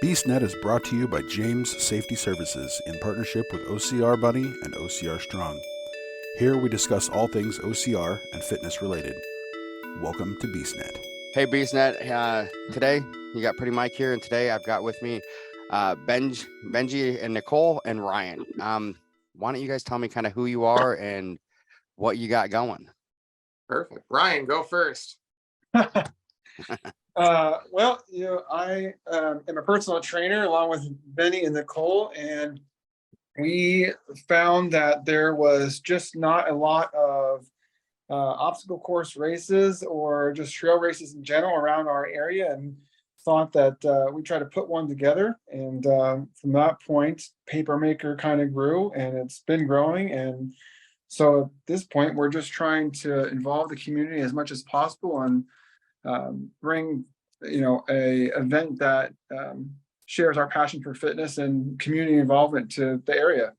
BeastNet is brought to you by James Safety Services in partnership with OCR Buddy and OCR Strong. Here we discuss all things OCR and fitness related. Welcome to BeastNet. Hey BeastNet, today you got Pretty Mike here, and today I've got with me Benji and Nicole and Ryan. Why don't you guys tell me kind of who you are and what you got going? Perfect. Ryan, go first. Well, I am a personal trainer along with Benny and Nicole, and we found that there was just not a lot of obstacle course races or just trail races in general around our area, and thought that we try to put one together. And from that point, Papermaker kind of grew, and it's been growing. And so at this point, we're just trying to involve the community as much as possible and bring a event that shares our passion for fitness and community involvement to the area,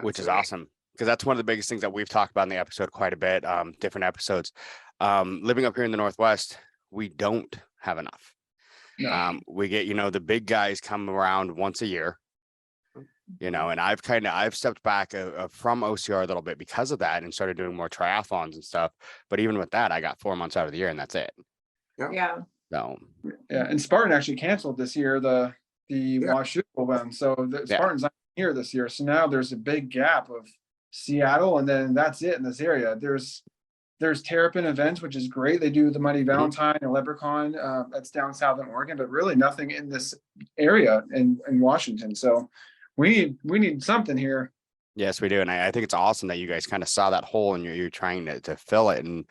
which is awesome, because that's one of the biggest things that we've talked about in the episode quite a bit, different episodes. Living up here in the Northwest, we don't have enough. No. We get the big guys come around once a year, and I've stepped back from OCR a little bit because of that and started doing more triathlons and stuff. But even with that, I got 4 months out of the year, and that's it. Yeah. So and Spartan actually canceled this year the Washogal one, so the Spartan's not here this year. So now there's a big gap of Seattle, and then that's it in this area. There's Terrapin events, which is great. They do the Muddy Valentine and Leprechaun. That's down south in Oregon, but really nothing in this area in Washington. So we need something here. Yes, we do. And I think it's awesome that you guys kind of saw that hole and you're trying to fill it and,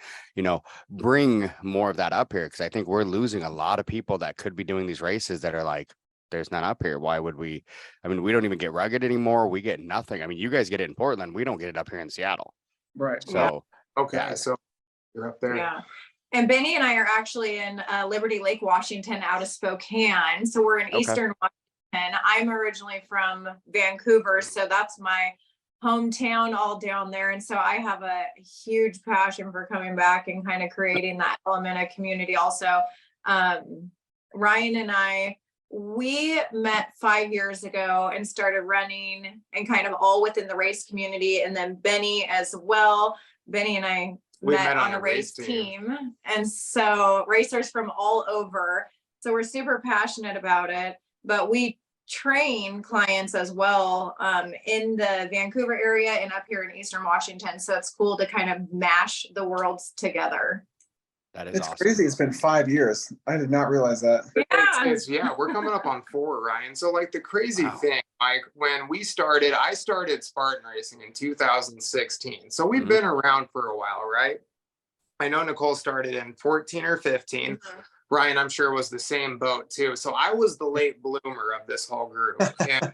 bring more of that up here. Because I think we're losing a lot of people that could be doing these races that are like, there's none up here. Why would we? I mean, we don't even get rugged anymore. We get nothing. I mean, you guys get it in Portland. We don't get it up here in Seattle. Right. So, okay. So you're up there. Yeah. And Benny and I are actually in Liberty Lake, Washington, out of Spokane. So we're in Eastern Washington. I'm originally from Vancouver, so that's my hometown all down there. And so I have a huge passion for coming back and kind of creating that element of community also. Ryan and I, we met 5 years ago and started running and kind of all within the race community. And then Benny as well. Benny and I met on a race team. And so racers from all over. So we're super passionate about it, but we train clients as well in the Vancouver area and up here in Eastern Washington. So it's cool to kind of mash the worlds together. That is awesome. Crazy. It's been 5 years. I did not realize that. Yeah, We're coming up on 4, Ryan. So like the crazy thing, like when I started Spartan racing in 2016. So we've been around for a while, right? I know Nicole started in 14 or 15. Ryan, I'm sure, was the same boat too. So I was the late bloomer of this whole group. And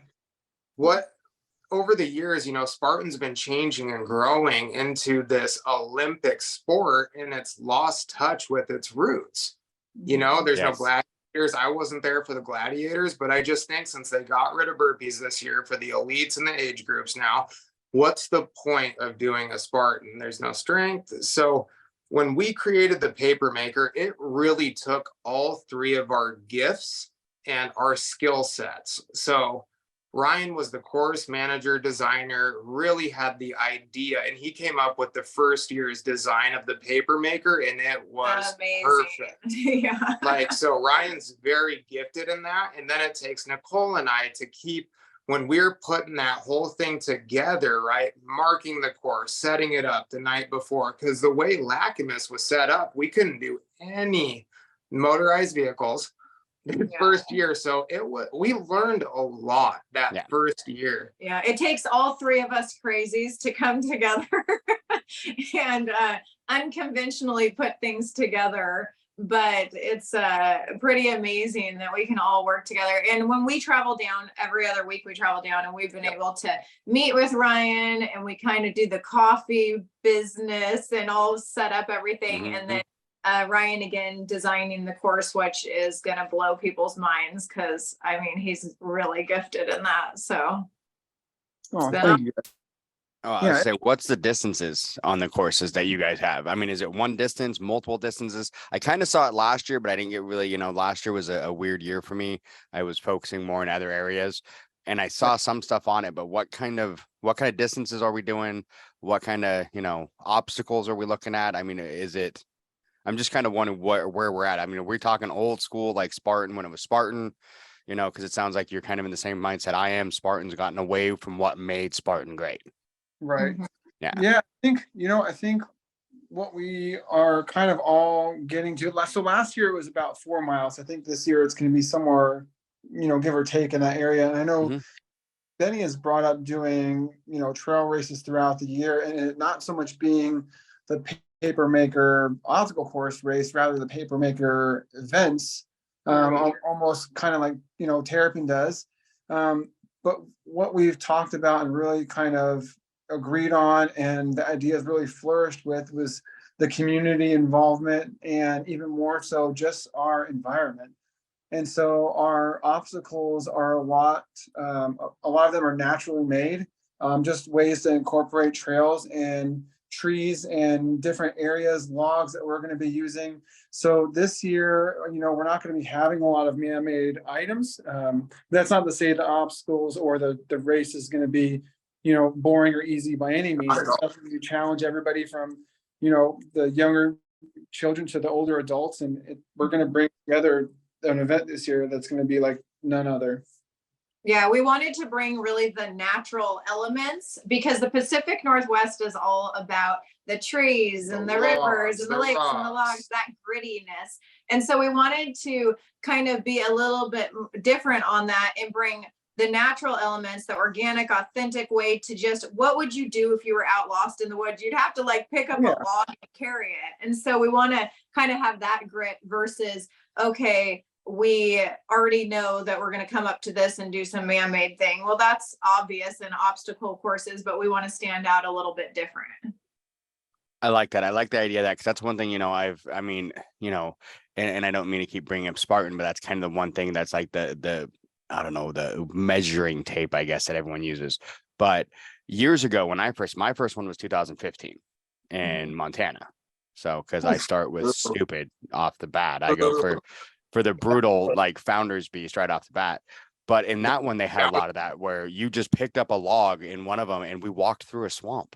over the years, Spartan's been changing and growing into this Olympic sport, and it's lost touch with its roots. There's no gladiators. I wasn't there for the gladiators, but I just think since they got rid of burpees this year for the elites and the age groups now, what's the point of doing a Spartan? There's no strength. So when we created the Papermaker, it really took all 3 of our gifts and our skill sets. So Ryan was the course manager, designer, really had the idea, and he came up with the first year's design of the Papermaker, and it was amazing. Perfect. So Ryan's very gifted in that. And then it takes Nicole and I to keep, when we're putting that whole thing together, right, marking the course, setting it up the night before, because the way Camas was set up, we couldn't do any motorized vehicles the first year. So we learned a lot that first year. Yeah, it takes all 3 of us crazies to come together and unconventionally put things together. But it's pretty amazing that we can all work together. And when we travel down, every other week we travel down, and we've been able to meet with Ryan, and we kind of do the coffee business and all set up everything. And then Ryan again designing the course, which is going to blow people's minds, because he's really gifted in that. So thank you. Oh, I Yeah. was saying, what's the distances on the courses that you guys have? I mean, is it one distance, multiple distances? I kind of saw it last year, but I didn't get really, last year was a weird year for me. I was focusing more in other areas and I saw some stuff on it, but what kind of distances are we doing? What kind of, obstacles are we looking at? I mean, I'm just kind of wondering where we're at. I mean, are we talking old school like Spartan when it was Spartan? Because it sounds like you're kind of in the same mindset I am. Spartan's gotten away from what made Spartan great. Right. Yeah. Yeah. I think what we are kind of all getting to so last year it was about 4 miles. I think this year it's going to be somewhere, give or take in that area. And I know Benny has brought up doing, trail races throughout the year, and it not so much being the paper maker obstacle course race, rather the paper maker events, almost kind of like, Terrapin does. But what we've talked about and really kind of agreed on, and the idea has really flourished with, was the community involvement, and even more so just our environment. And so our obstacles are a lot of them are naturally made, just ways to incorporate trails and trees and different areas, logs that we're going to be using. So this year, we're not going to be having a lot of man-made items. That's not to say the obstacles or the race is going to be, boring or easy by any means. It's definitely to challenge everybody from, the younger children to the older adults. And we're going to bring together an event this year that's going to be like none other. Yeah, we wanted to bring really the natural elements, because the Pacific Northwest is all about the trees and the rivers and the lakes and the logs, that grittiness. And so we wanted to kind of be a little bit different on that and bring the natural elements, the organic, authentic way to just, what would you do if you were out lost in the woods? You'd have to like pick up a log and carry it. And so we want to kind of have that grit versus, okay, we already know that we're going to come up to this and do some man-made thing. Well, that's obvious in obstacle courses, but we want to stand out a little bit different. I like that. I like the idea of that, because that's one thing, and I don't mean to keep bringing up Spartan, but that's kind of the one thing that's like the I don't know, the measuring tape, I guess, that everyone uses. But years ago, when my first one was 2015 in Montana. So, because I start with stupid off the bat, I go for the brutal, like Founders Beast right off the bat. But in that one, they had a lot of that where you just picked up a log in one of them and we walked through a swamp.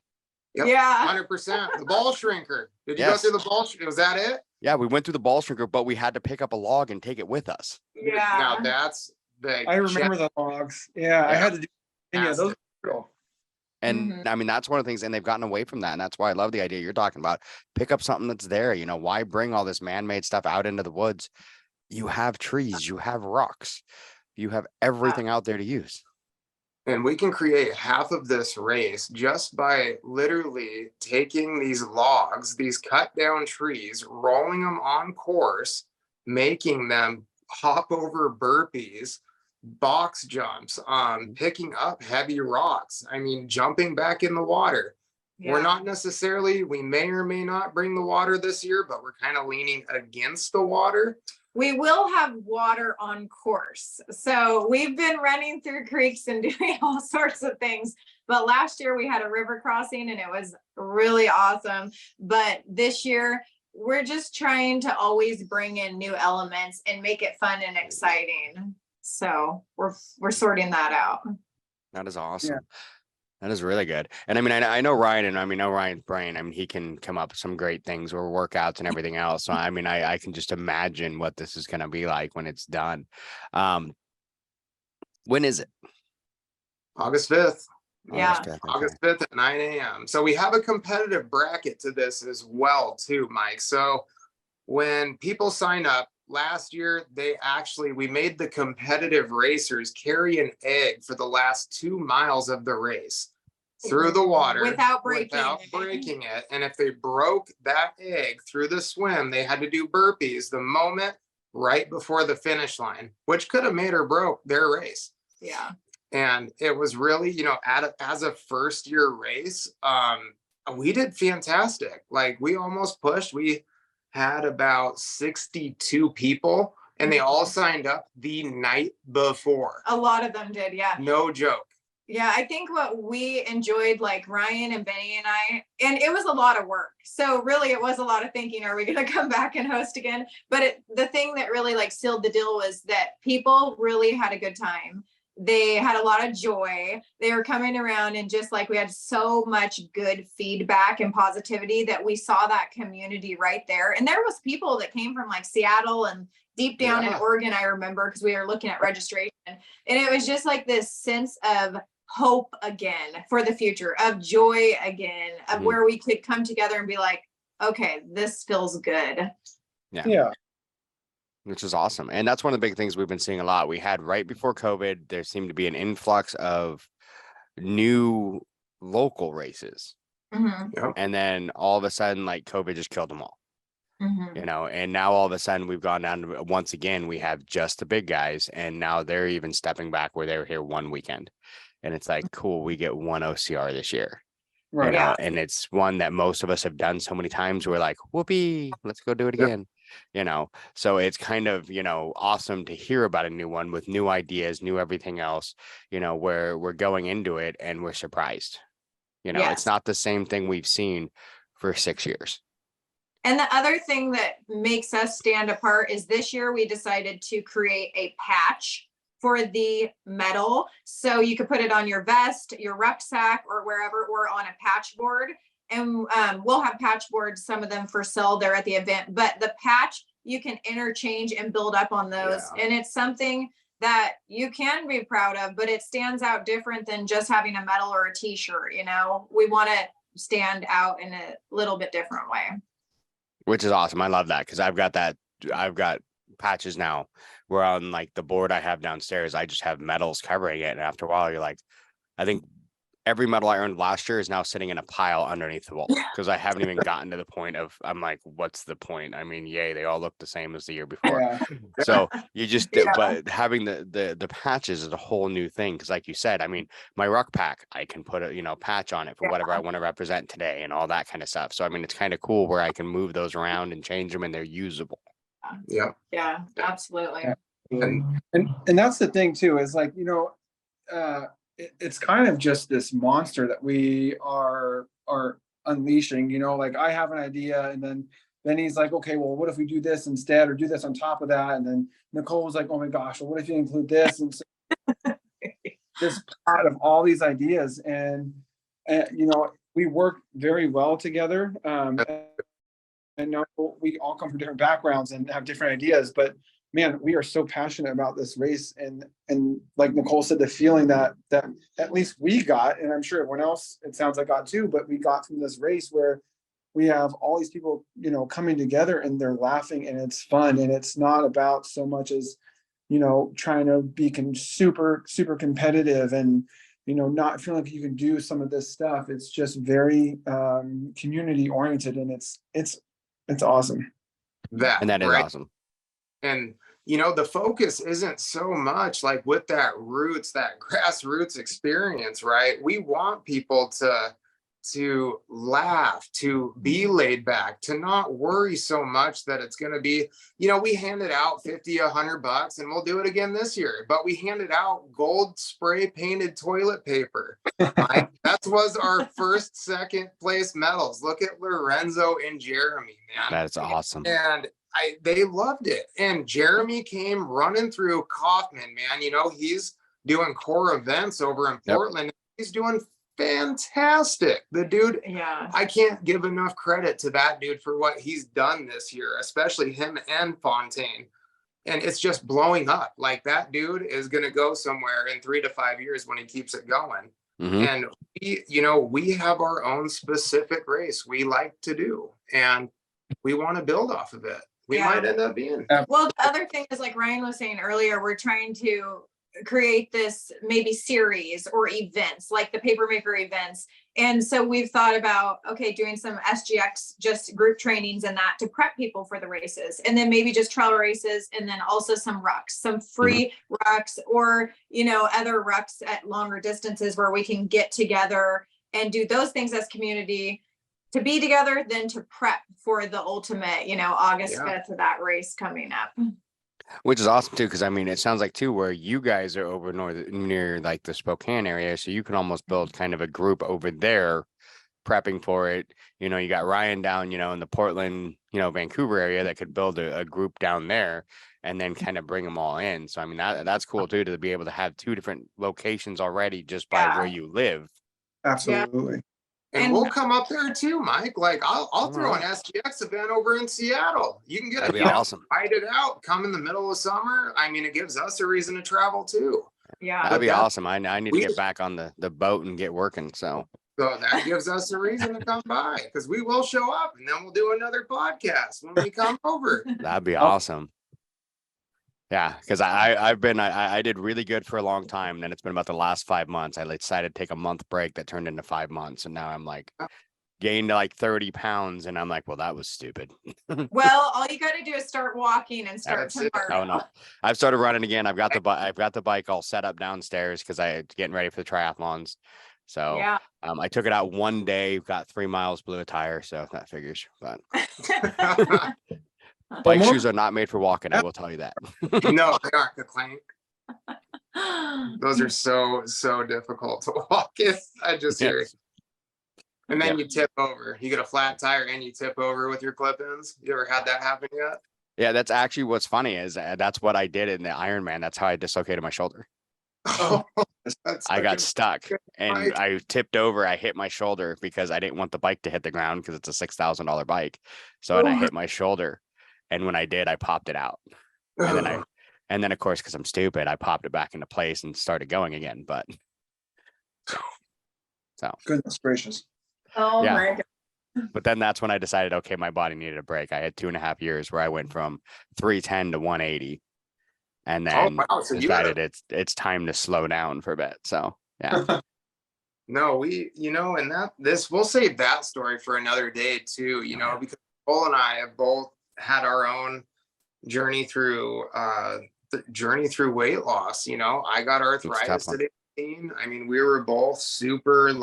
Yep, yeah, 100%. The ball shrinker. Did you go through the ball shrinker? Was that it? Yeah, we went through the ball shrinker, but we had to pick up a log and take it with us. Yeah. Now that's I remember the logs. Yeah, I had to do. Yeah, those are cool. And I mean, that's one of the things, and they've gotten away from that. And that's why I love the idea you're talking about. Pick up something that's there. Why bring all this man-made stuff out into the woods? You have trees, you have rocks, you have everything out there to use. And we can create half of this race just by literally taking these logs, these cut down trees, rolling them on course, making them hop over burpees, box jumps, picking up heavy rocks. I mean, jumping back in the water. Yeah. We're not necessarily, we may or may not bring the water this year, but we're kind of leaning against the water. We will have water on course. So we've been running through creeks and doing all sorts of things. But last year we had a river crossing and it was really awesome. But this year we're just trying to always bring in new elements and make it fun and exciting. So we're sorting that out. That is awesome. Yeah. That is really good. And I mean, I know Ryan, and I mean, know Ryan's brain. I mean, he can come up with some great things or workouts and everything else. So I mean, I can just imagine what this is going to be like when it's done. When is it? August 5th. Yeah. August 5th at 9 a.m. So we have a competitive bracket to this as well, too, Mike. So when people sign up, last year, we made the competitive racers carry an egg for the last 2 miles of the race through the water without breaking it. And if they broke that egg through the swim, they had to do burpees the moment right before the finish line, which could have made or broke their race. Yeah. And it was really, as a first year race, we did fantastic. Like we almost pushed. We had about 62 people and they all signed up the night before. A lot of them did. Yeah. No joke. Yeah, I think what we enjoyed, like Ryan and Benny and I, and it was a lot of work. So really it was a lot of thinking, are we going to come back and host again? But the thing that really like sealed the deal was that people really had a good time. They had a lot of joy. They were coming around, and just like we had so much good feedback and positivity that we saw that community right there. And there was people that came from like Seattle and deep down in Oregon, I remember, because we were looking at registration. And it was just like this sense of hope again for the future, of joy again, of where we could come together and be like, okay, this feels good. Yeah. Which is awesome. And that's one of the big things we've been seeing a lot. We had right before COVID, there seemed to be an influx of new local races. And then all of a sudden, like COVID just killed them all. You know, and now all of a sudden we've gone down to, once again, we have just the big guys, and now they're even stepping back where they were here one weekend. And it's like, cool, we get one OCR this year. Right. You know, and it's one that most of us have done so many times. We're like, whoopee, let's go do it again. You know, so it's kind of, you know, awesome to hear about a new one with new ideas, new everything else, you know, where we're going into it and we're surprised. You know, it's not the same thing we've seen for 6 years. And the other thing that makes us stand apart is this year we decided to create a patch for the medal. So you could put it on your vest, your rucksack, or wherever, or on a patch board. And we'll have patch boards, some of them for sale there at the event, but the patch, you can interchange and build up on those. And it's something that you can be proud of, but it stands out different than just having a medal or a t-shirt. You know, we want to stand out in a little bit different way. Which is awesome. I love that, because I've got patches now where on like the board I have downstairs, I just have medals covering it. And after a while, you're like, I think every medal I earned last year is now sitting in a pile underneath the wall, because I haven't even gotten to the point of, I'm like, what's the point? I mean, yay, they all look the same as the year before. So you just, but having the patches is a whole new thing. Because like you said, I mean, my ruck pack, I can put a, you know, patch on it for whatever I want to represent today and all that kind of stuff. So, I mean, it's kind of cool where I can move those around and change them and they're usable. Yeah, absolutely. And that's the thing too, is like, you know, it's kind of just this monster that we are unleashing. You know, like I have an idea, and then he's like, okay, well, what if we do this instead, or do this on top of that? And then Nicole was like, oh my gosh, well, what if you include this? And so this pot of all these ideas, and you know, we work very well together. And know we all come from different backgrounds and have different ideas, but man, we are so passionate about this race, and like Nicole said, the feeling that at least we got, and I'm sure everyone else, it sounds like got too, but we got from this race where we have all these people, you know, coming together and they're laughing and it's fun, and it's not about so much as, you know, trying to be super competitive and, you know, not feeling like you can do some of this stuff. It's just very community oriented, and it's awesome. That is awesome. And, you know, the focus isn't so much like with that grassroots experience, right? We want people to laugh, to be laid back, to not worry so much that it's going to be, you know, we handed out $50, $100, and we'll do it again this year, but we handed out gold spray painted toilet paper. That was our first, second place medals. Look at Lorenzo and Jeremy, man. That's awesome. And they loved it. And Jeremy came running through Kaufman, man. You know, he's doing core events over in Portland. He's doing fantastic. The dude, I can't give enough credit to that dude for what he's done this year, especially him and Fontaine. And it's just blowing up. Like, that dude is going to go somewhere in 3 to 5 years when he keeps it going. And we have our own specific race we like to do, and we want to build off of it. We might end up being. Well, the other thing is, like Ryan was saying earlier, we're trying to create this maybe series or events, like the papermaker events. And so we've thought about, okay, doing some SGX, just group trainings and that to prep people for the races. And then maybe just trail races, and then also some rucks, some free rucks, or, you know, other rucks at longer distances where we can get together and do those things as community, to be together, then to prep for the ultimate, you know, August 5th of that race coming up. Which is awesome too, because I mean, it sounds like too where you guys are over north near like the Spokane area, so you can almost build kind of a group over there prepping for it. You know, you got Ryan down, you know, in the Portland, you know, Vancouver area that could build a group down there and then kind of bring them all in. So I mean, that's cool too, to be able to have two different locations already just by where you live. Absolutely. And we'll come up there too, Mike. Like I'll throw an Alright. SGX event over in Seattle. You can get That'd be you know, awesome. fight it out, come in the middle of summer. I mean, it gives us a reason to travel too. Yeah. That'd be that- awesome. I need to get back on the boat and get working. So So that gives us a reason to come by because we will show up and then we'll do another podcast when we come over. that'd be awesome. Yeah, because I did really good for a long time, and then it's been about the last 5 months. I decided to take a month break that turned into 5 months, and now I'm like gained like 30 pounds, and I'm like, well, that was stupid. Well, all you got to do is start walking and start That's it. tomorrow. Oh no, I've started running again. I've got the bike all set up downstairs because I getting ready for the triathlons. So Yeah. I took it out one day, got 3 miles, blew a tire, so that figures. But bike shoes are not made for walking. I will tell you that. No, they aren't the clank. Those are so difficult to walk in. I just hear it. And then you tip over. You get a flat tire and you tip over with your clip-ins. You ever had that happen yet? Yeah, that's actually what's funny is that's what I did in the Ironman. That's how I dislocated my shoulder. Oh, I got stuck and bike. I tipped over. I hit my shoulder because I didn't want the bike to hit the ground because it's a $6,000 bike. So and I hit my shoulder, and when I did, I popped it out. And then of course, because I'm stupid, I popped it back into place and started going again. But so Goodness gracious. Oh Yeah. my God. but then that's when I decided, okay, my body needed a break. I had 2.5 years where I went from 310 to 180. And then wow. So you decided it's time to slow down for a bit. So yeah. No, and we'll save that story for another day too, because Cole and I have both had our own journey through weight loss. I got arthritis at 18. I mean, we were both super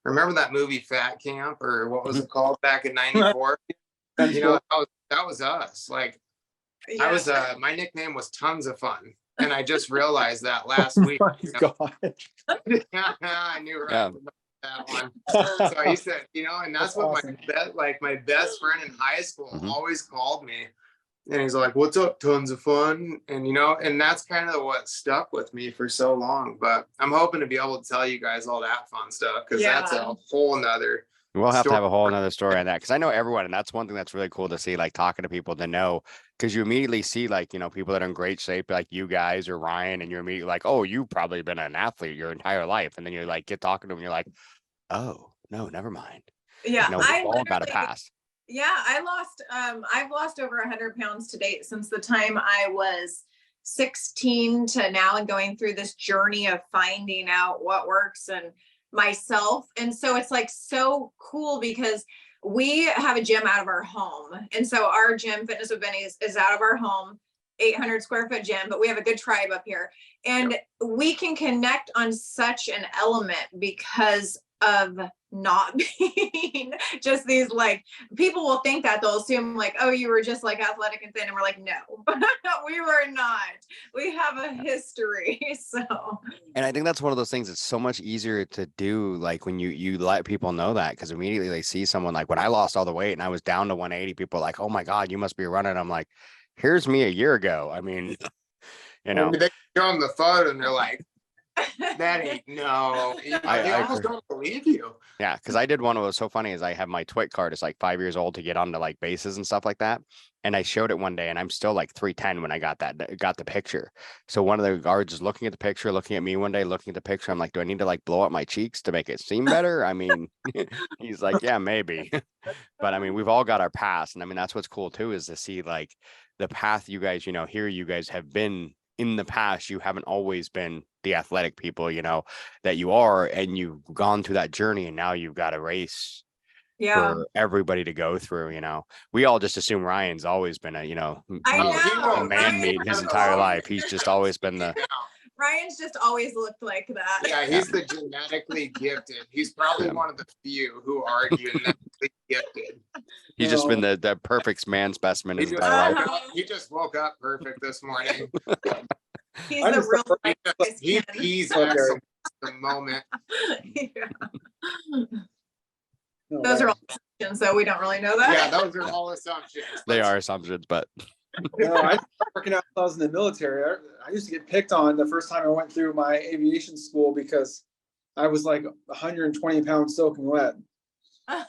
remember that movie Fat Camp, or what was it called back in 94? That was us. I was my nickname was Tons of Fun. And I just realized that last week. Oh my God. I knew right about that one. So I used to, and that's what awesome. my best friend in high school always called me. And he's like, "What's up, Tons of Fun?" And and that's kind of what stuck with me for so long. But I'm hoping to be able to tell you guys all that fun stuff, because that's a whole nother. We'll have to have a whole nother story on that, because I know everyone, and that's one thing that's really cool to see, talking to people to know, because you immediately see people that are in great shape like you guys or Ryan, and you're immediately like, oh, you've probably been an athlete your entire life, and then you're get talking to them, and you're like, oh no, never mind. Yeah, We've all got a past. Yeah, I've lost over 100 pounds to date since the time I was 16 to now, and going through this journey of finding out what works and myself. And so it's so cool, because we have a gym out of our home. And so our gym, Fitness with Bennies, is out of our home, 800 square foot gym, but we have a good tribe up here. And we can connect on such an element because of not being just these people will think that they'll assume oh, you were just athletic and thin, and we're no, we were not. We have a history. So, and I think that's one of those things that's so much easier to do when you let people know that, because immediately they see someone when I lost all the weight and I was down to 180, people are oh my God, you must be running. I'm like, here's me a year ago. I mean, They show them the photo and they're like, that ain't no. I almost don't believe you. Yeah, because I did one. What was so funny is I have my TWIC card. It's 5 years old to get onto bases and stuff like that. And I showed it one day, and I'm still 310 when I got the picture. So one of the guards is looking at the picture, looking at me one day, looking at the picture. I'm like, do I need to blow up my cheeks to make it seem better? I mean, he's like, yeah, maybe. But I mean, we've all got our past, and I mean, that's what's cool too, is to see the path you guys, here you guys have been. In the past, you haven't always been the athletic people, that you are, and you've gone through that journey, and now you've got a race for everybody to go through. We all just assume Ryan's always been a man meat his entire life. He's just always been the Ryan's just always looked like that. Yeah, he's the genetically gifted. He's probably one of the few who are genetically gifted. He's just been the perfect man specimen his entire life. He just woke up perfect this morning. He's the real He's excellent at the moment. Yeah. Those are all assumptions, though. We don't really know that. Yeah, those are all assumptions. They are assumptions, but No, I started working out when I was in the military. I used to get picked on the first time I went through my aviation school because I was like 120 pounds soaking wet. yeah.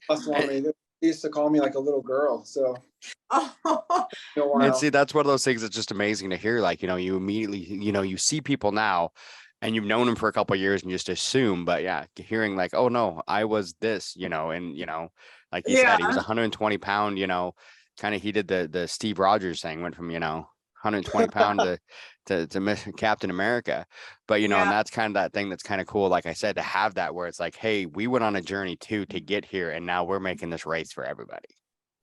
They used to call me like a little girl. So, And see, that's one of those things that's just amazing to hear. Like, you immediately, you see people now and you've known them for a couple of years and just assume, but yeah, hearing like, oh no, I was this, and, like you said, he was 120 pound, kind of, he did the Steve Rogers thing, went from, 120 pound to Captain America. But, and that's kind of that thing that's kind of cool. Like I said, to have that where it's like, hey, we went on a journey too to get here. And now we're making this race for everybody.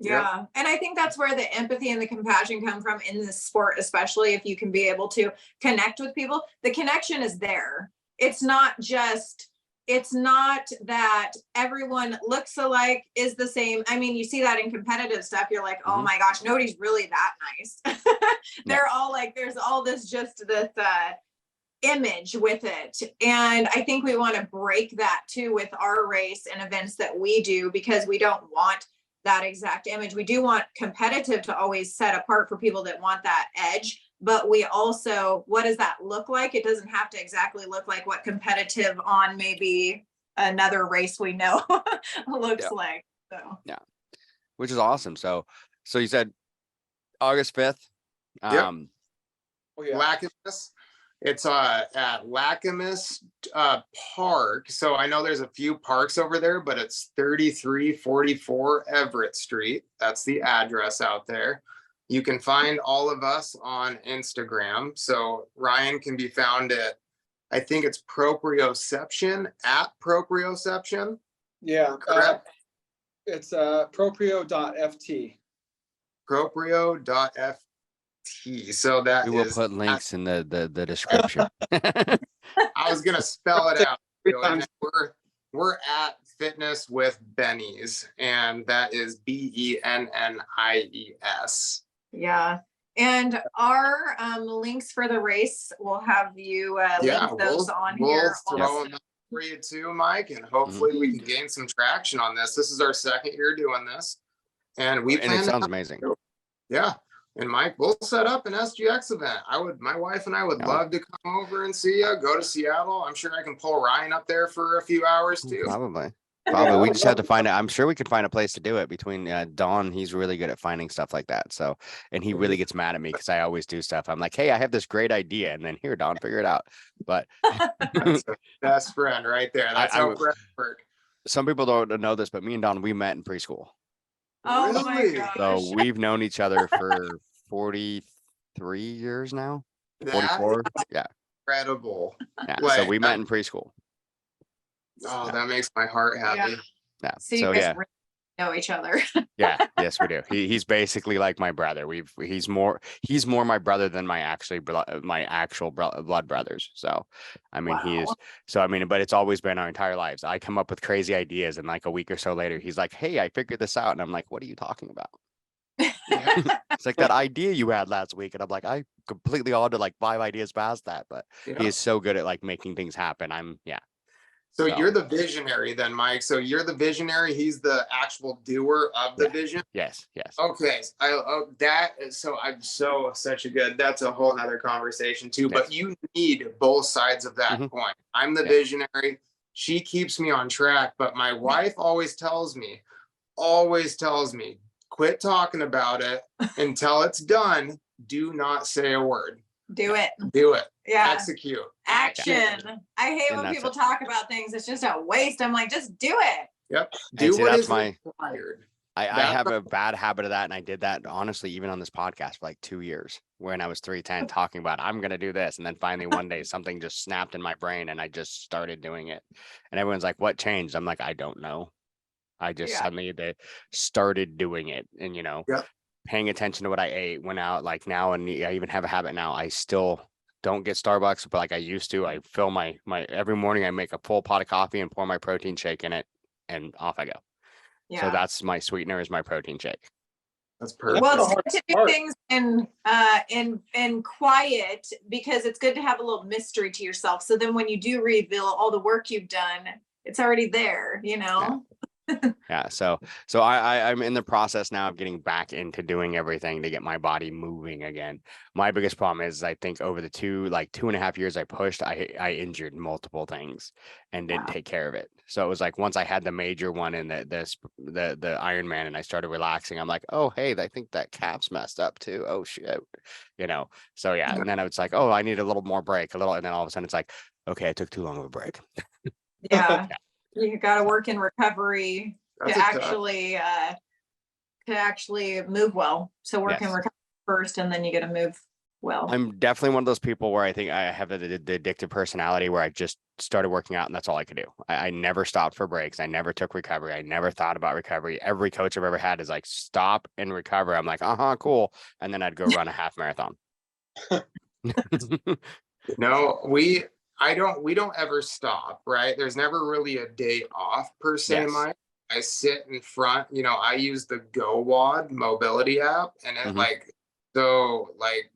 Yeah. Yep. And I think that's where the empathy and the compassion come from in this sport, especially if you can be able to connect with people. The connection is there. It's not that everyone looks alike, is the same. I mean, you see that in competitive stuff. You're like, oh my gosh, nobody's really that nice. They're all like, there's all this image with it. And I think we want to break that too with our race and events that we do, because we don't want that exact image. We do want competitive to always set apart for people that want that edge, but we also, what does that look like? It doesn't have to exactly look like what competitive on maybe another race we know looks like. So yeah, which is awesome. So you said August 5th. Lacamas. It's at Lacamas Park. So I know there's a few parks over there, but it's 3344 Everett Street. That's the address out there. You can find all of us on Instagram. So Ryan can be found at, I think it's Proprioception, at Proprioception. Yeah, correct. It's proprio.ft. Proprio.ft. So that we will put links in the description. I was gonna spell it out. We're at Fitness with Bennies, and that is BENNIES. Yeah. And our links for the race, we'll have you link those on here. We'll throw them for you too, Mike, and hopefully we can gain some traction on this. This is our second year doing this, and it sounds amazing. Yeah. And Mike, we'll set up an SGX event. My wife and I would love to come over and see you, go to Seattle. I'm sure I can pull Ryan up there for a few hours too. Probably. We just have to find it. I'm sure we could find a place to do it between Don. He's really good at finding stuff like that. So, and he really gets mad at me because I always do stuff. I'm like, hey, I have this great idea. And then here, Don, figure it out. But that's a best friend right there. That's how friends work. Some people don't know this, but me and Don, we met in preschool. Oh my gosh. So we've known each other for 43 years now. 44. Yeah. Incredible. Yeah. So we met in preschool. Oh, that makes my heart happy. Yeah. So you guys really know each other. Yeah. Yes, we do. He's basically like my brother. He's more my brother than my actual blood brothers. So, I mean, he is. So, I mean, but it's always been our entire lives. I come up with crazy ideas, and like a week or so later, he's like, "Hey, I figured this out," and I'm like, "What are you talking about?" It's like that idea you had last week, and I'm like, I completely ordered like 5 ideas past that, but he is so good at like making things happen. So you're the visionary then, Mike. So you're the visionary. He's the actual doer of the vision. Yes. Okay. Such a good. That's a whole nother conversation too. But you need both sides of that coin. I'm the visionary. She keeps me on track. But my wife always tells me, quit talking about it until it's done. Do not say a word. Do it. Yeah. Execute. Action. I hate when people talk about things. It's just a waste. I'm like, just do it. Yep. Do what is required. I have a bad habit of that. And I did that, honestly, even on this podcast for like 2 years when I was 310 talking about, I'm going to do this. And then finally one day something just snapped in my brain and I just started doing it. And everyone's like, what changed? I'm like, I don't know. I just suddenly started doing it. And, paying attention to what I ate, went out like now. And I even have a habit now. I still don't get Starbucks, but like I used to, I fill my every morning I make a full pot of coffee and pour my protein shake in it and off I go. So Yeah. that's my sweetener is my protein shake. That's That's perfect. Well, the it's hard good to do part. things in quiet, because it's good to have a little mystery to yourself. So then when you do reveal all the work you've done, it's already there, you know? Yeah. So I'm in the process now of getting back into doing everything to get my body moving again. My biggest problem is I think over the 2.5 years I pushed, I injured multiple things and didn't Wow. take care of it. So it was like once I had the major one in the Ironman and I started relaxing, I'm like, oh hey, I think that calf's messed up too. Oh shit. You know. So yeah. And then I was like, oh, I need a little more break, and then all of a sudden it's like, okay, I took too long of a break. Yeah. You got to work in recovery That's to a tough- actually move well. So work in Yes. recovery first, and then you got to move well. I'm definitely one of those people where I think I have the addictive personality where I just started working out and that's all I could do. I never stopped for breaks. I never took recovery. I never thought about recovery. Every coach I've ever had is like, stop and recover. I'm like, cool. And then I'd go run a half marathon. No, we don't ever stop, right? There's never really a day off per se, Yes. Mike. I sit in front, I use the GoWad mobility app, and it Mhm.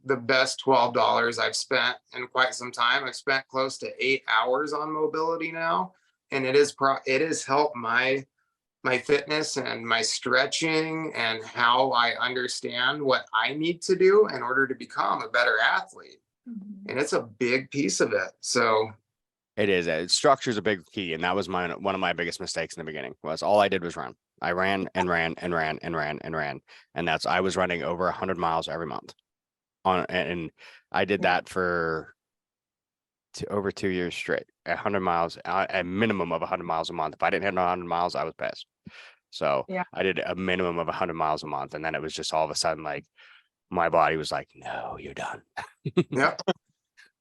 the best $12 I've spent in quite some time. I've spent close to 8 hours on mobility now, and it has helped my fitness and my stretching and how I understand what I need to do in order to become a better athlete. Mhm. And it's a big piece of it. So It is. Structure is a big key. And that was one of my biggest mistakes in the beginning was all I did was run. I ran and ran and ran and ran and ran. And I was running over 100 miles every month and I did that for over 2 years straight, 100 miles, a minimum of 100 miles a month. If I didn't hit 100 miles, I was pissed. So Yeah. I did a minimum of 100 miles a month. And then it was just all of a sudden, like my body was like, no, you're done. yeah,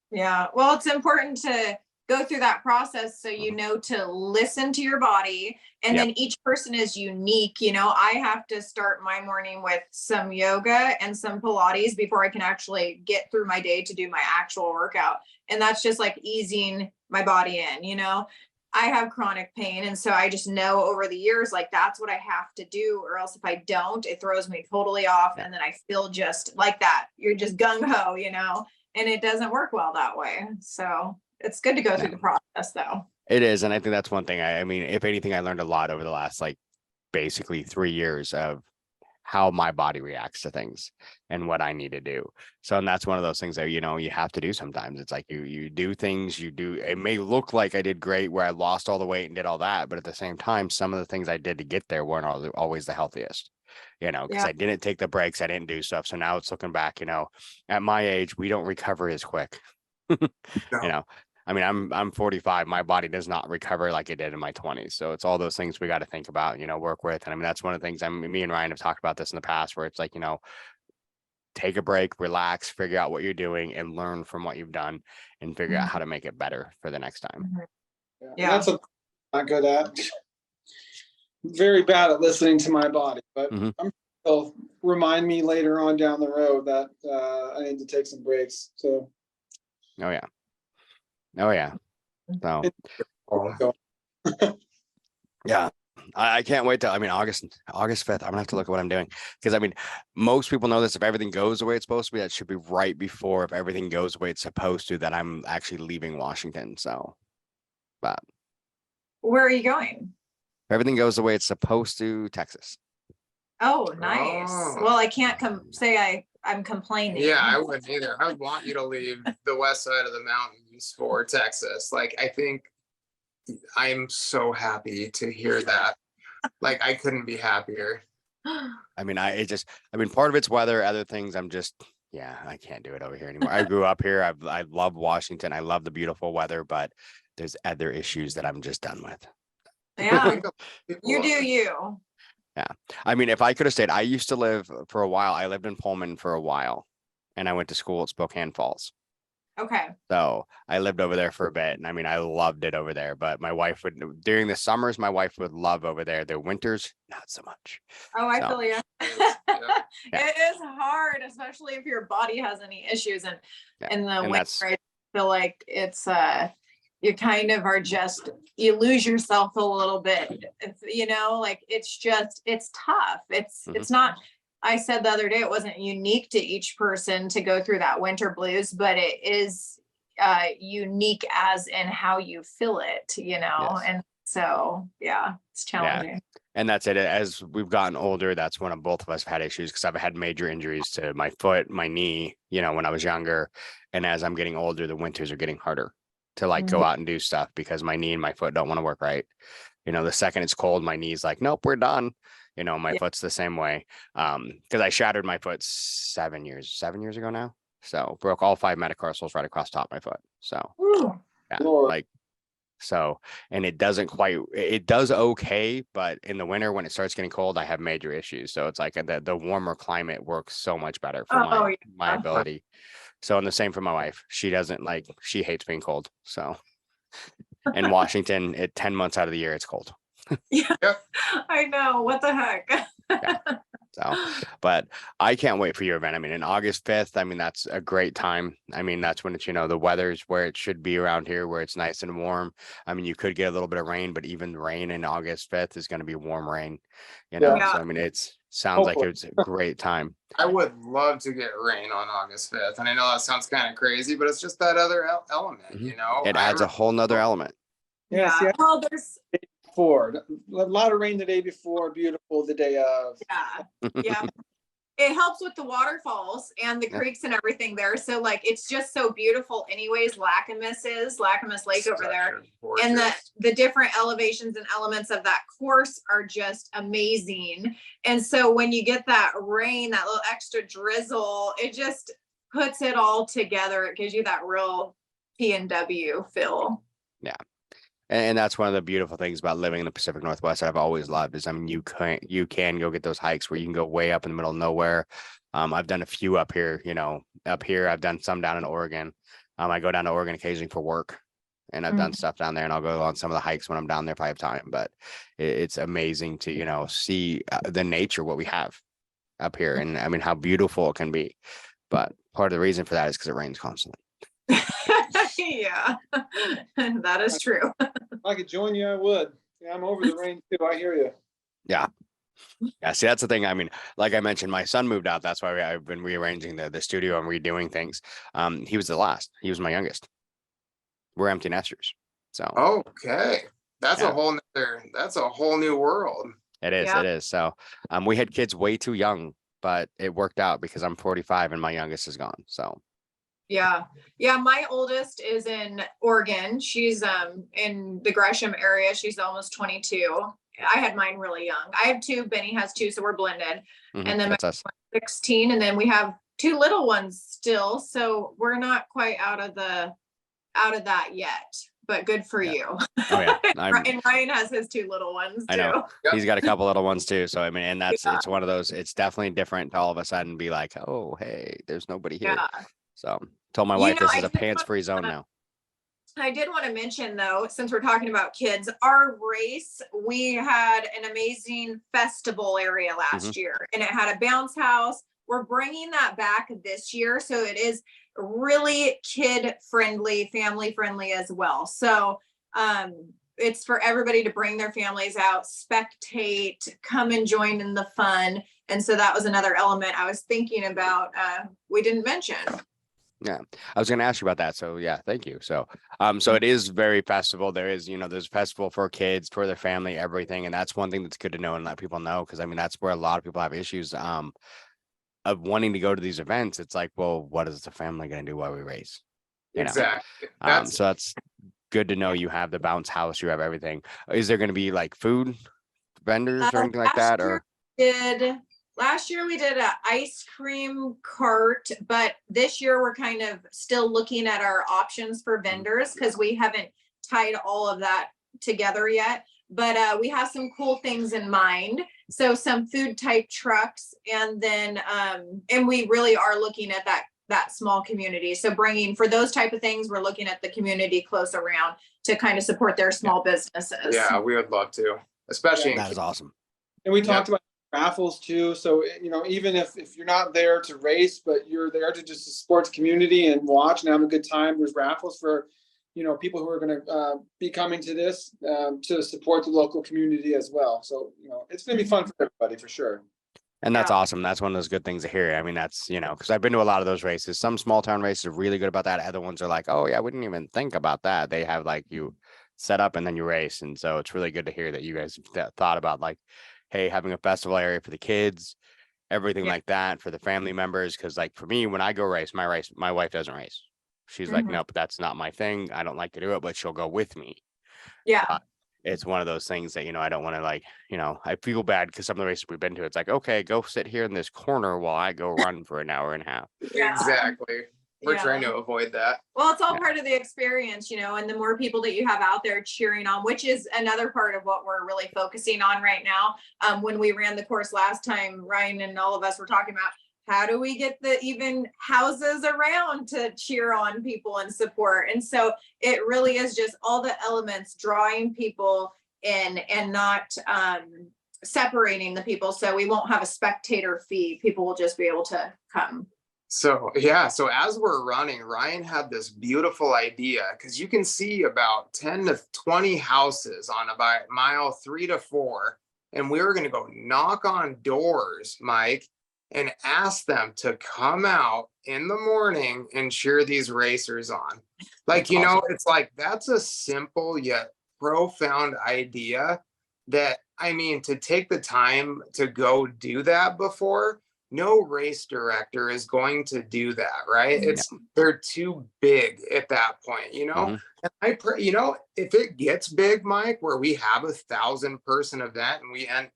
Yeah. Well, it's important to go through that process so you know to listen to your body. And Yep. then each person is unique. I have to start my morning with some yoga and some Pilates before I can actually get through my day to do my actual workout. And that's just like easing my body in. I have chronic pain. And so I just know over the years, like that's what I have to do, or else if I don't, it throws me totally off. And then I feel just like that. You're just gung ho, and it doesn't work well that way. So it's good to go through the process though. It is. And I think that's one thing. I mean, if anything, I learned a lot over the last, basically 3 years of how my body reacts to things and what I need to do. So, and that's one of those things that, you have to do sometimes. It's like you do things, it may look like I did great where I lost all the weight and did all that, but at the same time, some of the things I did to get there weren't always the healthiest, because I didn't take the breaks. I didn't do stuff. So now it's looking back, at my age, we don't recover as quick. No. I mean, I'm 45. My body does not recover like it did in my 20s. So it's all those things we got to think about, work with. And I mean, that's one of the things me and Ryan have talked about this in the past, where it's like, take a break, relax, figure out what you're doing and learn from what you've done and figure out how to make it better for the next time. Yeah. That's what I'm not good at. Very bad at listening to my body, but Mhm. I'm will remind me later on down the road that I need to take some breaks. So Oh yeah. Oh yeah. So Oh, yeah, I can't wait till, August 5th. I'm gonna have to look at what I'm doing. Because most people know this. If everything goes the way it's supposed to be, that should be right before, if everything goes the way it's supposed to, that I'm actually leaving Washington. So, but Where are you going? if everything goes the way it's supposed to, Texas. Oh, nice. Oh. Well, I can't say I'm complaining. yeah, I wouldn't either. I would want you to leave the west side of the mountains for Texas. Like, I think I'm so happy to hear that. Like, I couldn't be happier. Part of it's weather, other things I can't do it over here anymore. I grew up here. I love Washington. I love the beautiful weather, but there's other issues that I'm just done with. Yeah, you do you. If I could have stayed, I used to live for a while. I lived in Pullman for a while and I went to school at Spokane Falls. Okay. So I lived over there for a bit, and I mean, I loved it over there. But my wife would, during the summers, my wife would love over there. The winters, not so much. Oh, I So, feel you. Yeah. Yeah. It is hard, especially if your body has any issues. And Yeah. in the And winter, that's- I feel like it's you kind of are just, you lose yourself a little bit. You know, like it's tough. It's not. I said the other day it wasn't unique to each person to go through that winter blues, but it is unique as in how you feel it, you know. Yes. And so yeah, it's challenging. And that's it. As we've gotten older, that's when both of us have had issues, because I've had major injuries to my foot, my knee, you know, when I was younger. And as I'm getting older, the winters are getting harder to like go out and do stuff, because my knee and my foot don't want to work right. You know, the second it's cold, my knee's like, nope, we're done. You know, my foot's the same way. Because I shattered my foot 7 years ago now. So broke all 5 metatarsals right across the top of my foot. So yeah, Lord. like, so, and it does okay, but in the winter when it starts getting cold, I have major issues. So it's like the warmer climate works so much better for my ability. So, and the same for my wife. She hates being cold. So in Washington, 10 months out of the year, it's cold. Yeah, I know. What the heck? Yeah. So, but I can't wait for your event. I mean, in August 5th, I mean, that's a great time. I mean, that's when it's, you know, the weather's where it should be around here, where it's nice and warm. I mean, you could get a little bit of rain, but even the rain in August 5th is going to be warm rain, you know? Yeah. So, I mean, sounds like Hopefully. it's a great time. I would love to get rain on August 5th. And I know that sounds kind of crazy, but it's just that other element, you know? It adds a whole nother element. Yeah, see, Well, there's before. A lot of rain the day before, beautiful the day of. yeah. It helps with the waterfalls and the creeks and everything there. So like it's just so beautiful anyways. Lacamas Lake over there. And the different elevations and elements of that course are just amazing. And so when you get that rain, that little extra drizzle, it just puts it all together. It gives you that real PNW feel. Yeah. And that's one of the beautiful things about living in the Pacific Northwest that I've always loved is, I mean, you can go get those hikes where you can go way up in the middle of nowhere. I've done a few up here, I've done some down in Oregon. I go down to Oregon occasionally for work, and I've done stuff down there, and I'll go on some of the hikes when I'm down there if I have time. But it's amazing to, see the nature, what we have up here. And I mean, how beautiful it can be. But part of the reason for that is because it rains constantly. Yeah, that is true. If I could join you, I would. Yeah, I'm over the rain too. I hear you. Yeah. Yeah. See, that's the thing. I mean, like I mentioned, my son moved out. That's why I've been rearranging the studio and redoing things. He was the last. He was my youngest. We're empty nesters. So okay. That's a whole new world. it is. Yeah. It is. So we had kids way too young, but it worked out because I'm 45 and my youngest is gone. So Yeah. My oldest is in Oregon. She's in the Gresham area. She's almost 22. I had mine really young. I have 2. Benny has 2, so we're blended. And then that's us. 16, and then we have 2 little ones still. So we're not quite out of that yet. But good for you. Oh yeah. And Ryan has his 2 little ones too. I know. Yep. He's got a couple little ones too. So I mean, and it's one of those. It's definitely different to all of a sudden be like, oh hey, there's nobody here. Yeah. So told my wife this is I a pants-free zone now. I did want to mention though, since we're talking about kids, our race, we had an amazing festival area last year, and it had a bounce house. We're bringing that back this year. So it is really kid friendly, family friendly as well. So it's for everybody to bring their families out, spectate, come and join in the fun. And so that was another element I was thinking about, we didn't mention. Yeah, I was going to ask you about that. So yeah, thank you. So, so it is very festival. There is, there's a festival for kids, for their family, everything. And that's one thing that's good to know and let people know. Cause I mean, that's where a lot of people have issues, of wanting to go to these events. It's like, well, what is the family going to do while we race? Exactly. So that's good to know. You have the bounce house, you have everything. Is there going to be like food vendors or anything like that? Or Last year we did an ice cream cart, but this year we're kind of still looking at our options for vendors because we haven't tied all of that together yet. But we have some cool things in mind. So some food type trucks, and then and we really are looking at that that small community. So bringing, for those type of things, we're looking at the community close around to kind of support their small businesses. Yeah, we would love to, especially That is awesome. And we talked about raffles too. So, even if you're not there to race, but you're there to just support the community and watch and have a good time, there's raffles for, people who are going to be coming to this to support the local community as well. So, it's going to be fun for everybody for sure. And that's awesome. That's one of those good things to hear. I mean, that's, because I've been to a lot of those races. Some small town races are really good about that. Other ones are like, oh yeah, we didn't even think about that. They have like you set up and then you race. And so it's really good to hear that you guys thought about like, hey, having a festival area for the kids, everything like that for the family members. Cause like for me, when I go race, my wife doesn't race. She's like, nope, that's not my thing. I don't like to do it, but she'll go with me. Yeah. It's one of those things that, I don't want to like, I feel bad because some of the races we've been to, it's like, okay, go sit here in this corner while I go run for an hour and a half. Yeah. Exactly. We're trying to avoid that. Well, it's all part of the experience, and the more people that you have out there cheering on, which is another part of what we're really focusing on right now. When we ran the course last time, Ryan and all of us were talking about how do we get the even houses around to cheer on people and support. And so it really is just all the elements drawing people in and not separating the people. So we won't have a spectator fee. People will just be able to come. So as we're running, Ryan had this beautiful idea, because you can see about 10 to 20 houses on about mile 3 to 4. And we were going to go knock on doors, Mike, and ask them to come out in the morning and cheer these racers on. Like, awesome. It's like, that's a simple yet profound idea that, to take the time to go do that before, no race director is going to do that, right? They're too big at that point, And I pray, if it gets big, Mike, where we have 1,000-person event and we end,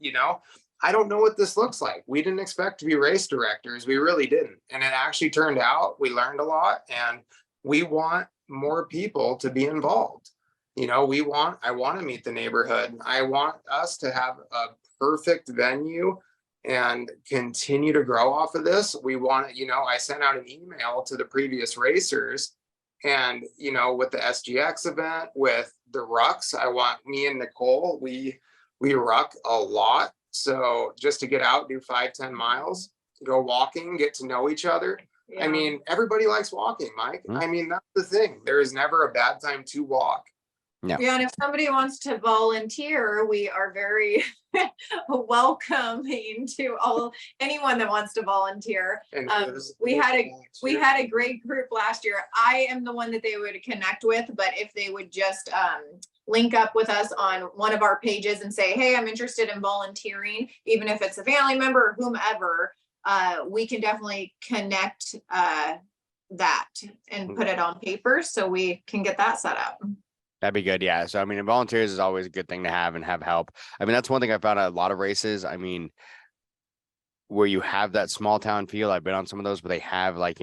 I don't know what this looks like. We didn't expect to be race directors. We really didn't. And it actually turned out, we learned a lot, and we want more people to be involved. I want to meet the neighborhood. I want us to have a perfect venue and continue to grow off of this. We want, I sent out an email to the previous racers, and, with the SGX event, with the rucks, I want me and Nicole, we ruck a lot. So just to get out, do 5-10 miles, go walking, get to know each other. Yeah. Everybody likes walking, Mike. That's the thing. There is never a bad time to walk. Yeah. Yeah. And if somebody wants to volunteer, we are very welcoming to anyone that wants to volunteer. We had a great group last year. I am the one that they would connect with, but if they would just link up with us on one of our pages and say, hey, I'm interested in volunteering, even if it's a family member or whomever, we can definitely connect that and put it on paper so we can get that set up. That'd be good. Yeah. So, volunteers is always a good thing to have and have help. That's one thing I found at a lot of races. Where you have that small town feel. I've been on some of those, but they have like,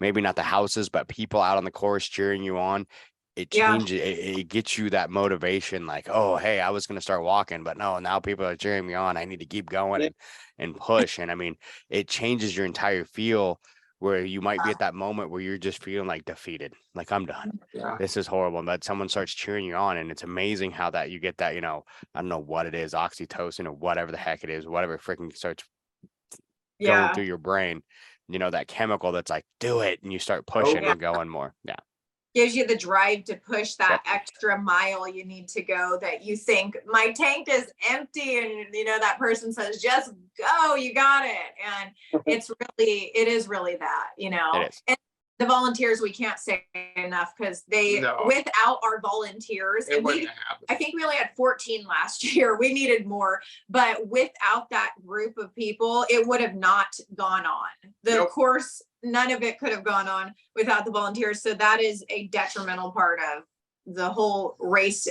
maybe not the houses, but people out on the course cheering you on. It changes, it gets you that motivation, like, oh, hey, I was going to start walking, but no, now people are cheering me on. I need to keep going and push. And it changes your entire feel, where you might be at that moment where you're just feeling like defeated, like I'm done. Yeah. This is horrible. But someone starts cheering you on, and it's amazing how that you get that, I don't know what it is, oxytocin or whatever the heck it is, whatever freaking starts going through your brain, that chemical that's like, do it. And you start pushing and going more. Yeah. Gives you the drive to push that extra mile you need to go, that you think my tank is empty, and that person says just go, you got it. And it is really that, It is. And the volunteers, we can't say enough, because without our volunteers, and I think we only had 14 last year. We needed more, but without that group of people, it would have not gone on. The course, none of it could have gone on without the volunteers. So that is a detrimental part of the whole race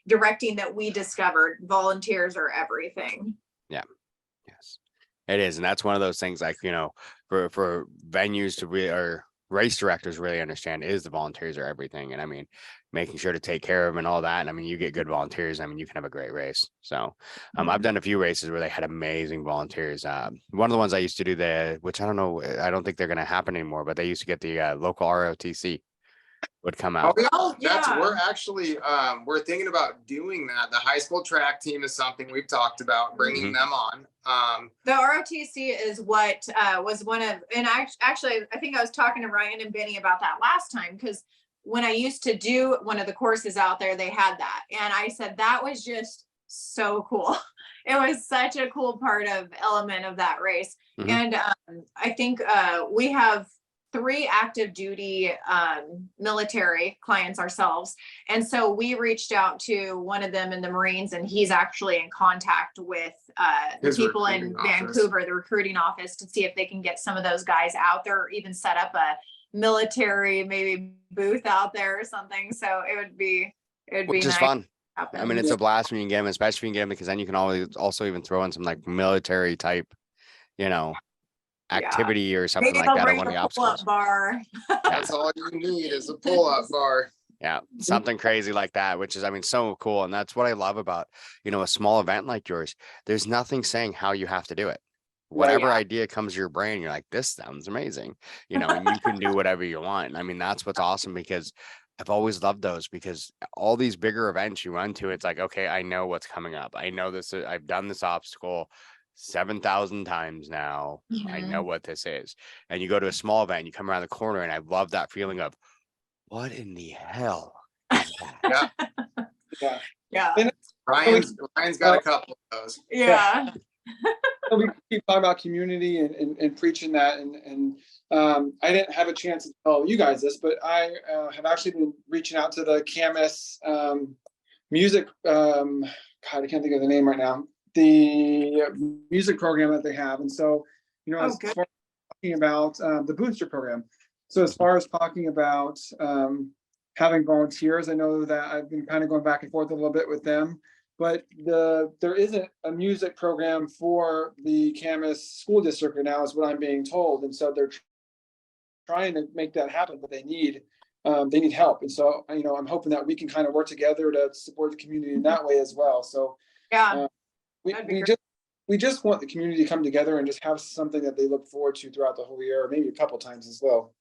directing that we discovered. Volunteers are everything. Yeah. Yes, it is. And that's one of those things, like, for venues to really, or race directors really understand is the volunteers are everything. And I mean, making sure to take care of them and all that. And I mean, you get good volunteers, I mean, you can have a great race. So I've done a few races where they had amazing volunteers. One of the ones I used to do which I don't know, I don't think they're going to happen anymore, but they used to get the local ROTC would come out. Oh yeah, yeah. we're actually we're thinking about doing that. The high school track team is something we've talked about bringing them on. The ROTC is what was one of, and actually I think I was talking to Ryan and Benny about that last time, because when I used to do one of the courses out there, they had that, and I said that was just so cool. It was such a cool element of that race. And I think we have 3 active duty military clients ourselves. And so we reached out to one of them in the Marines, and he's actually in contact with the people in Vancouver, the recruiting office, to see if they can get some of those guys out there, or even set up a military maybe booth out there or something. So it would be Which is nice. fun. I mean, it's a blast when you get them, especially when you get them, because then you can always also even throw in some like military type, activity or something Maybe like that they'll on bring one of the a pull-up obstacles. bar. That's all you need is a pull-up bar. Yeah, something crazy like that, which is, I mean, so cool. And that's what I love about, a small event like yours. There's nothing saying how you have to do it. Whatever idea comes to your brain, you're like, this sounds amazing, and you can do whatever you want. And I mean, that's what's awesome, because I've always loved those, because all these bigger events you run to, it's like, okay, I know what's coming up. I know this, I've done this obstacle 7,000 times now. I know what this is. And you go to a small event, you come around the corner, and I love that feeling of, what in the hell is that? Yeah. And Ryan's got a couple of those. Yeah. we keep talking about community and preaching that, and I didn't have a chance to tell you guys this, but I have actually been reaching out to the Camas music. God, I can't think of the name right now. The music program that they have, and so as far as talking about the booster program. So as far as talking about having volunteers, I know that I've been kind of going back and forth a little bit with them. But there isn't a music program for the Camas school district right now, is what I'm being told, and so they're trying to make that happen. But they need help, and so I'm hoping that we can kind of work together to support the community in that way as well. So we just want the community to come together and just have something that they look forward to throughout the whole year, or maybe a couple times as well.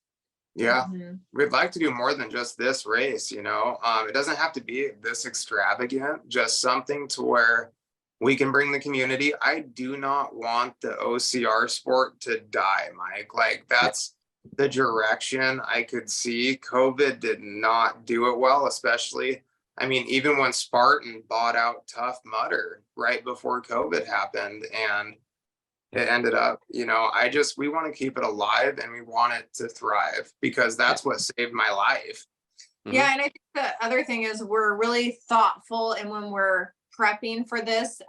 Yeah, we'd like to do more than just this race, it doesn't have to be this extravagant, just something to where we can bring the community. I do not want the OCR sport to die, Mike. Like, that's the direction I could see. COVID did not do it well, especially, I mean, even when Spartan bought out Tough Mudder right before COVID happened, and it ended up, we want to keep it alive, and we want it to thrive, because that's what saved my life. Yeah. And I think the other thing is we're really thoughtful. And when we're prepping for this,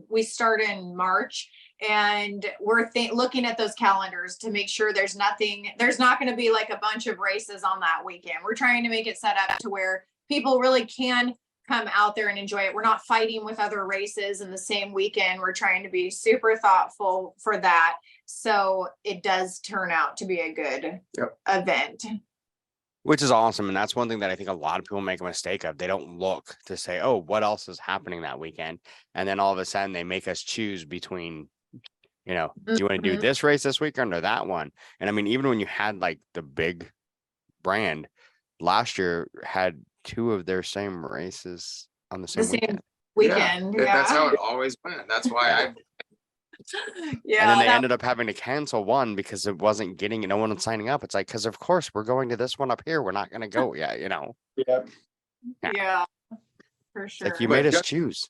we start in March, and we're looking at those calendars to make sure there's not going to be like a bunch of races on that weekend. We're trying to make it set up to where people really can come out there and enjoy it. We're not fighting with other races in the same weekend. We're trying to be super thoughtful for that, so it does turn out to be a good event. Which is awesome. And that's one thing that I think a lot of people make a mistake of. They don't look to say, oh, what else is happening that weekend? And then all of a sudden they make us choose between, do you want to do this race this weekend or that one? And I mean, even when you had like the big brand last year had 2 of their same races on the same weekend. That's how it always went. That's why and then they ended up having to cancel one because it wasn't getting, no one was signing up. It's like, because of course we're going to this one up here, we're not going to go. Yeah, for sure. Like, you made us choose.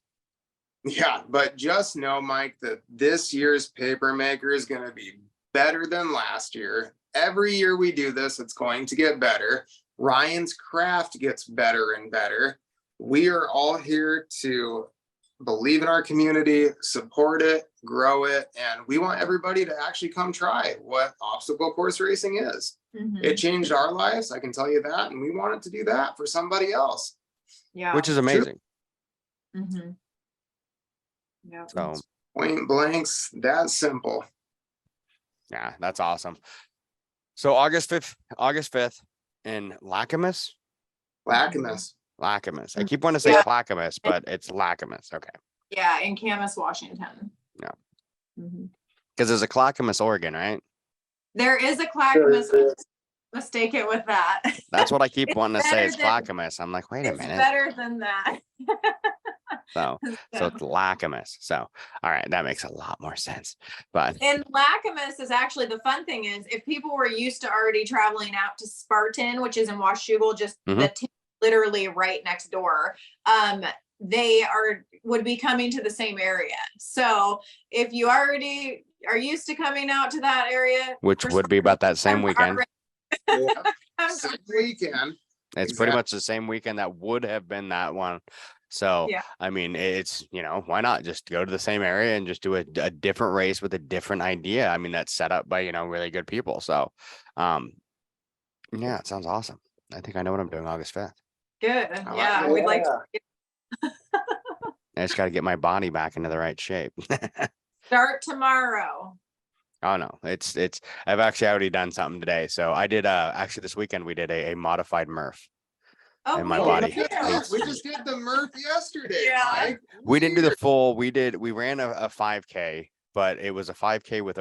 Yeah, but just know, Mike, that this year's paper maker is going to be better than last year. Every year we do this, it's going to get better. Ryan's craft gets better and better. We are all here to believe in our community, support it, grow it, and we want everybody to actually come try what obstacle course racing is. It changed our lives, I can tell you that, and we want it to do that for somebody else. Yeah, which is amazing. Yeah. So point blanks, that simple. yeah, that's awesome. So August 5th in Lacamas. Clackamas. I keep wanting to say Yeah. Clackamas, but it's Lacamas. Okay. Yeah, in Camas, Washington. Yeah. Mhm. Because there's a Clackamas, Oregon, right? There is a Clackamas. Mistake it with that. That's what I keep It's wanting to say better is than- Clackamas. I'm like, wait a It's minute. better than that. So it's Lacamas. So all right, that makes a lot more sense. But And Lacamas is actually, the fun thing is, if people were used to already traveling out to Spartan, which is in Washogal, just literally right next door, they would be coming to the same area. So if you already are used to coming out to that area, which would be about that same weekend. Same weekend. It's pretty much the same weekend that would have been that one. So, Yeah. I mean, it's, why not just go to the same area and just do a different race with a different idea? I mean, that's set up by, really good people. So, yeah, it sounds awesome. I think I know what I'm doing August 5th. Good. I like Yeah. it. We'd like to I just got to get my body back into the right shape. start tomorrow. Oh no, it's I've actually already done something today. So I did actually this weekend we did a modified Murph. Oh, And my we body did. hates- We just did the Murph yesterday. Yeah. Mike. We didn't do the Weird. full, we ran a 5K, but it was a 5K with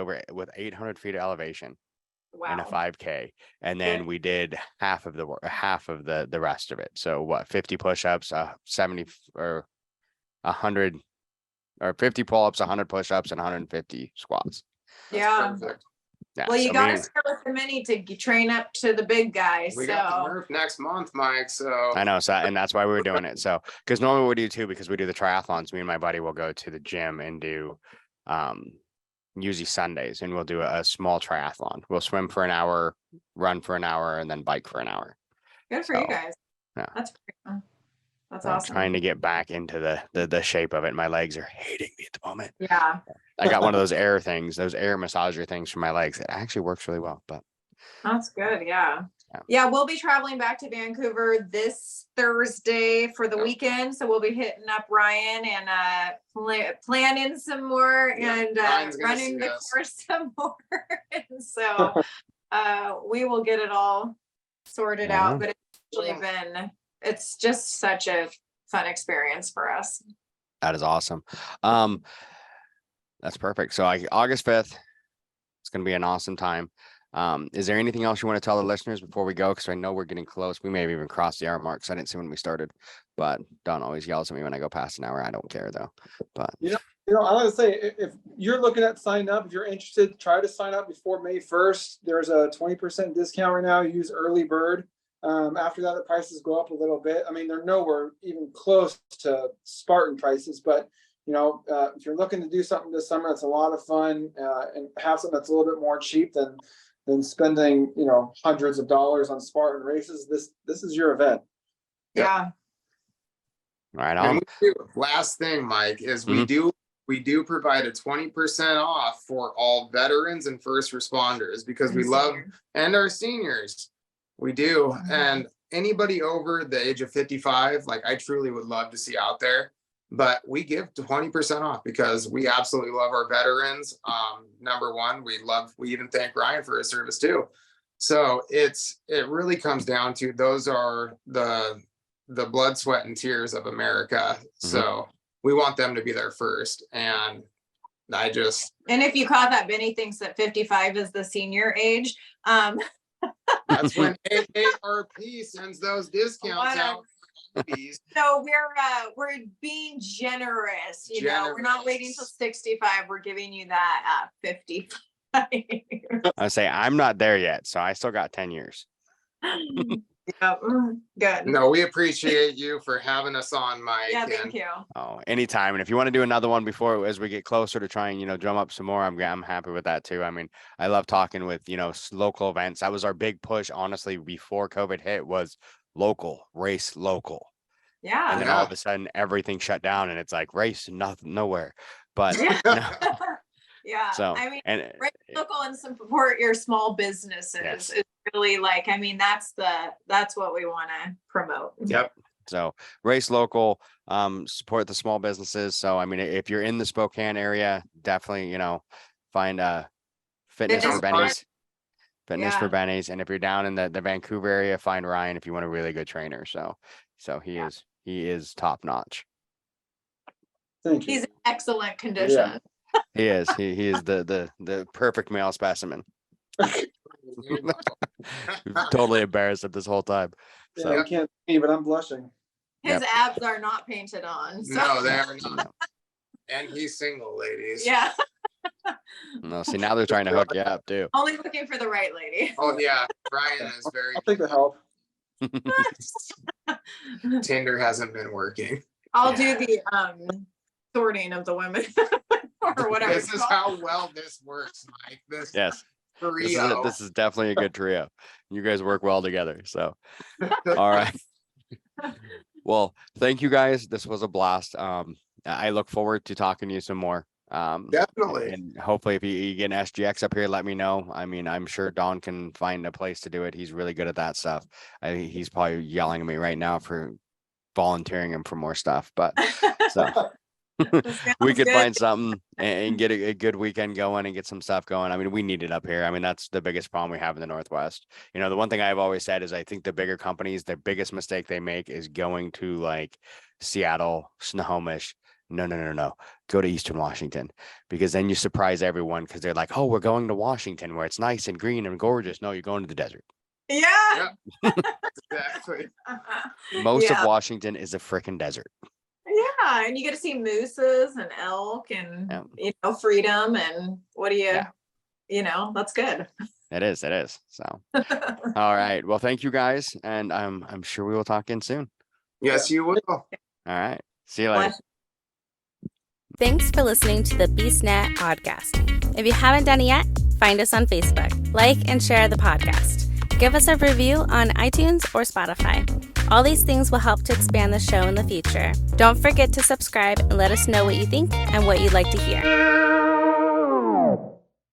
800 feet of elevation and a Wow. 5K. And then we did half of the rest of it. So what, 50 push-ups, 70 or 100 or 50 pull-ups, 100 push-ups and 150 squats. That's Yeah. perfect. Yeah, Well, you so got to me- start with the mini to train up to the big guy. We got the So Murph next month, Mike. So I know, so and that's why we were doing it. So because normally we do too, because we do the triathlons. Me and my buddy will go to the gym and do usually Sundays, and we'll do a small triathlon. We'll swim for an hour, run for an hour, and then bike for an hour. good for you So, guys. yeah. That's great. That's I'm awesome. trying to get back into the shape of it. My legs are hating me at the moment. Yeah. I got one of those air things, those air massager things for my legs. It actually works really well. But That's good. Yeah. Yeah. Yeah. We'll be traveling back to Vancouver this Thursday for the weekend. So we'll be hitting up Ryan and planning some more and Ryan's gonna running see the us. course some more. And so we will get it all sorted Yeah. out. But it's just such a fun experience for us. that is awesome. That's perfect. So August 5th, it's going to be an awesome time. Is there anything else you want to tell the listeners before we go? Because I know we're getting close. We may have even crossed the hour mark. So I didn't see when we started, but Don always yells at me when I go past an hour. I don't care though. But I like to say, if you're looking at signing up, if you're interested, try to sign up before May 1st. There's a 20% discount right now. Use early bird. After that, the prices go up a little bit. I mean, they're nowhere even close to Spartan prices, but if you're looking to do something this summer, it's a lot of fun and have something that's a little bit more cheap than spending, hundreds of dollars on Spartan races. This is your event. Yeah. right And on. last thing, Mike, is Mhm. we do provide a 20% off for all veterans and first responders because we And love seniors. and our seniors. We do. Mhm. And anybody over the age of 55, like I truly would love to see out there. But we give 20% off because we absolutely love our veterans. Number one, we even thank Ryan for his service too. So it really comes down to those are the blood, sweat, and tears of America. So we want them to be there first. And And if you caught that, Benny thinks that 55 is the senior age. that's when AARP sends those discounts out. So we're being generous, we're not waiting till 65. We're giving you that 55. I say I'm not there yet, so I still got 10 years. Yep. Good. No, we appreciate you for having us on, Mike. Yeah, thank you. Oh, anytime. And if you want to do another one before as we get closer to trying, drum up some more, I'm happy with that too. I mean, I love talking with, local events. That was our big push, honestly, before COVID hit was race local. Yeah. And then all of a sudden everything shut down and it's like race nothing nowhere. But no. Yeah. So I mean, and right, local and support your small businesses Yes. is really that's what we want to promote. Yep. So race local, support the small businesses. So I mean, if you're in the Spokane area, definitely, find fitness for Fitness Bennies. Fitness for Bennies. And if you're down in the Vancouver area, find Ryan if you want a really good trainer. So he is top notch. Thank you. He's in excellent condition. He is. He is the perfect male specimen. Totally embarrassed at this whole time. So You can't see me, but I'm blushing. His abs are not painted on. So. No, they are not. And he's single, ladies. Yeah. no, see now they're trying to hook you up too. Only looking for the right lady. Oh yeah, Ryan is very. I'll take the help. Tinder hasn't been working. I'll do the sorting of the women or whatever. This is how well this works, Mike. This Yes. trio. This is definitely a good trio. You guys work well together. So, all right. Well, thank you guys. This was a blast. I look forward to talking to you some more. Definitely. And hopefully if you get an SGX up here, let me know. I mean, I'm sure Don can find a place to do it. He's really good at that stuff. He's probably yelling at me right now for volunteering him for more stuff, but so we could find something and get a good weekend going and get some stuff going. I mean, we need it up here. I mean, that's the biggest problem we have in the Northwest. You know, the one thing I've always said is I think the bigger companies, the biggest mistake they make is going to like Seattle, Snohomish. No. Go to Eastern Washington, because then you surprise everyone because they're like, oh, we're going to Washington where it's nice and green and gorgeous. No, you're going to the desert. Yeah. Exactly. Most of Washington is a freaking desert. Yeah. And you get to see mooses and elk and, freedom. And what do you, that's good. It is. So, all right. Well, thank you guys. And I'm sure we will talk again soon. Yes, you will. All right. See you later. Thanks for listening to the BeastNet podcast. If you haven't done it yet, find us on Facebook, like and share the podcast. Give us a review on iTunes or Spotify. All these things will help to expand the show in the future. Don't forget to subscribe and let us know what you think and what you'd like to hear.